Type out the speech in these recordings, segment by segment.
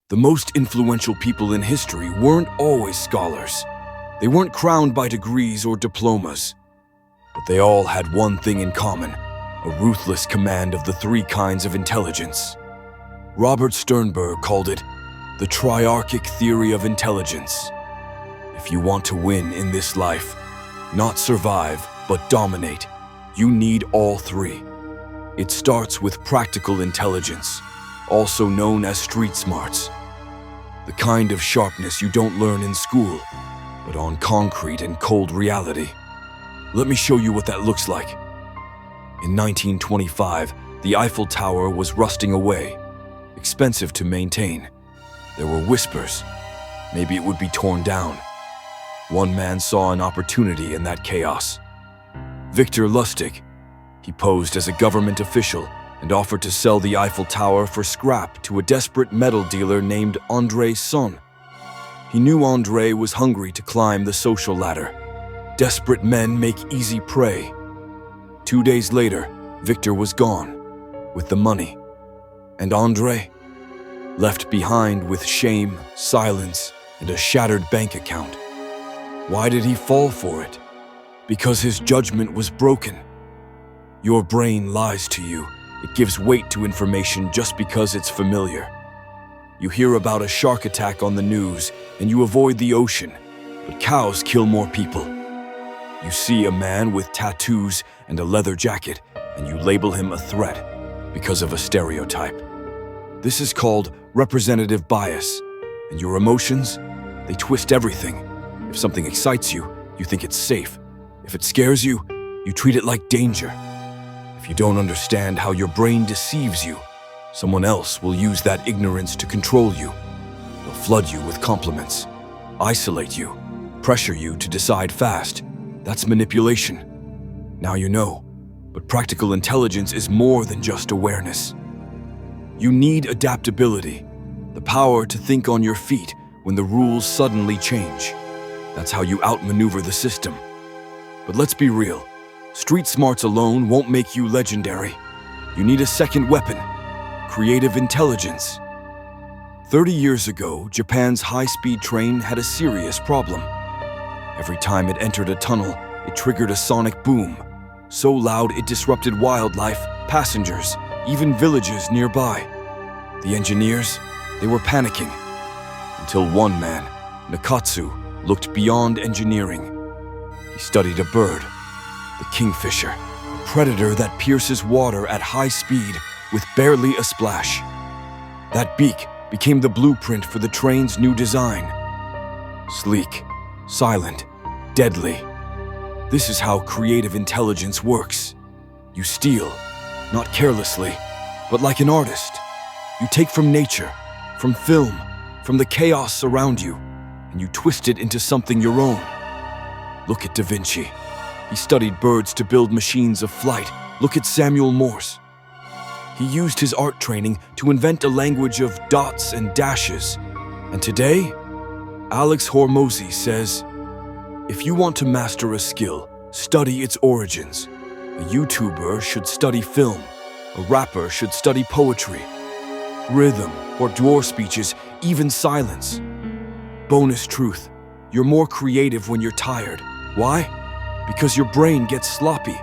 The most influential people in history weren't always scholars. They weren't crowned by degrees or diplomas. But they all had one thing in common: a ruthless command of the three kinds of intelligence. Robert Sternberg called it the triarchic theory of intelligence. If you want to win in this life, not survive, but dominate, you need all three. It starts with practical intelligence, also known as street smarts. The kind of sharpness you don't learn in school, but on concrete and cold reality. Let me show you what that looks like. In 1925, the Eiffel Tower was rusting away, expensive to maintain. There were whispers. Maybe it would be torn down. One man saw an opportunity in that chaos. Victor Lustig. He posed as a government official and offered to sell the Eiffel Tower for scrap to a desperate metal dealer named André Son. He knew André was hungry to climb the social ladder. Desperate men make easy prey. 2 days later, Victor was gone, with the money. And André? Left behind with shame, silence, and a shattered bank account. Why did he fall for it? Because his judgment was broken. Your brain lies to you. It gives weight to information just because it's familiar. You hear about a shark attack on the news, and you avoid the ocean, but cows kill more people. You see a man with tattoos and a leather jacket, and you label him a threat because of a stereotype. This is called representative bias, and your emotions, they twist everything. If something excites you, you think it's safe. If it scares you, you treat it like danger. If you don't understand how your brain deceives you, someone else will use that ignorance to control you. They'll flood you with compliments, isolate you, pressure you to decide fast. That's manipulation. Now you know, but practical intelligence is more than just awareness. You need adaptability, the power to think on your feet when the rules suddenly change. That's how you outmaneuver the system. But let's be real, street smarts alone won't make you legendary. You need a second weapon: creative intelligence. 30 years ago, Japan's high-speed train had a serious problem. Every time it entered a tunnel, it triggered a sonic boom, so loud it disrupted wildlife, passengers, even villages nearby. The engineers, they were panicking. Until one man, Nakatsu, looked beyond engineering. He studied a bird, the kingfisher, a predator that pierces water at high speed with barely a splash. That beak became the blueprint for the train's new design. Sleek, silent, deadly. This is how creative intelligence works. You steal, not carelessly, but like an artist. You take from nature, from film, from the chaos around you, and you twist it into something your own. Look at Da Vinci. He studied birds to build machines of flight. Look at Samuel Morse. He used his art training to invent a language of dots and dashes. And today, Alex Hormozi says, if you want to master a skill, study its origins. A YouTuber should study film. A rapper should study poetry, rhythm, or dwarf speeches, even silence. Bonus truth, you're more creative when you're tired. Why? Because your brain gets sloppy.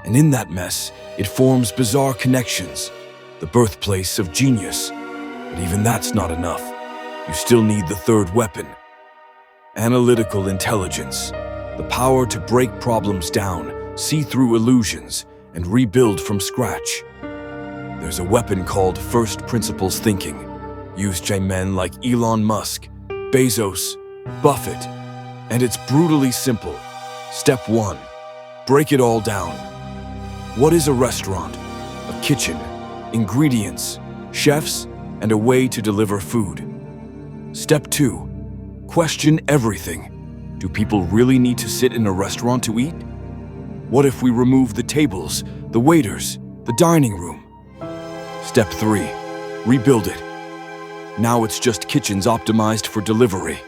And in that mess, it forms bizarre connections, the birthplace of genius. But even that's not enough. You still need the third weapon: analytical intelligence, the power to break problems down, see through illusions, and rebuild from scratch. There's a weapon called first principles thinking, used by men like Elon Musk, Bezos, Buffett, and it's brutally simple. Step 1, break it all down. What is a restaurant? A kitchen, ingredients, chefs, and a way to deliver food. Step 2, question everything. Do people really need to sit in a restaurant to eat? What if we remove the tables, the waiters, the dining room? Step 3, rebuild it. Now it's just kitchens optimized for delivery.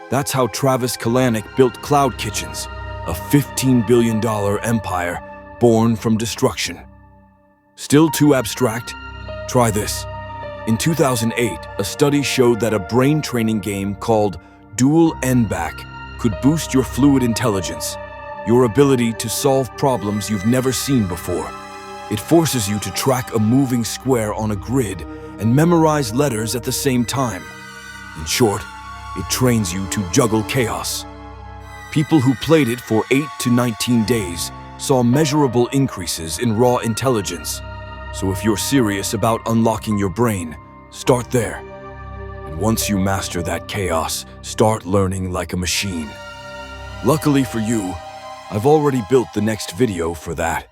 That's how Travis Kalanick built Cloud Kitchens, a $15 billion empire born from destruction. Still too abstract? Try this. In 2008, a study showed that a brain training game called Dual N-Back could boost your fluid intelligence, your ability to solve problems you've never seen before. It forces you to track a moving square on a grid and memorize letters at the same time. In short, it trains you to juggle chaos. People who played it for 8 to 19 days saw measurable increases in raw intelligence. So if you're serious about unlocking your brain, start there. And once you master that chaos, start learning like a machine. Luckily for you, I've already built the next video for that.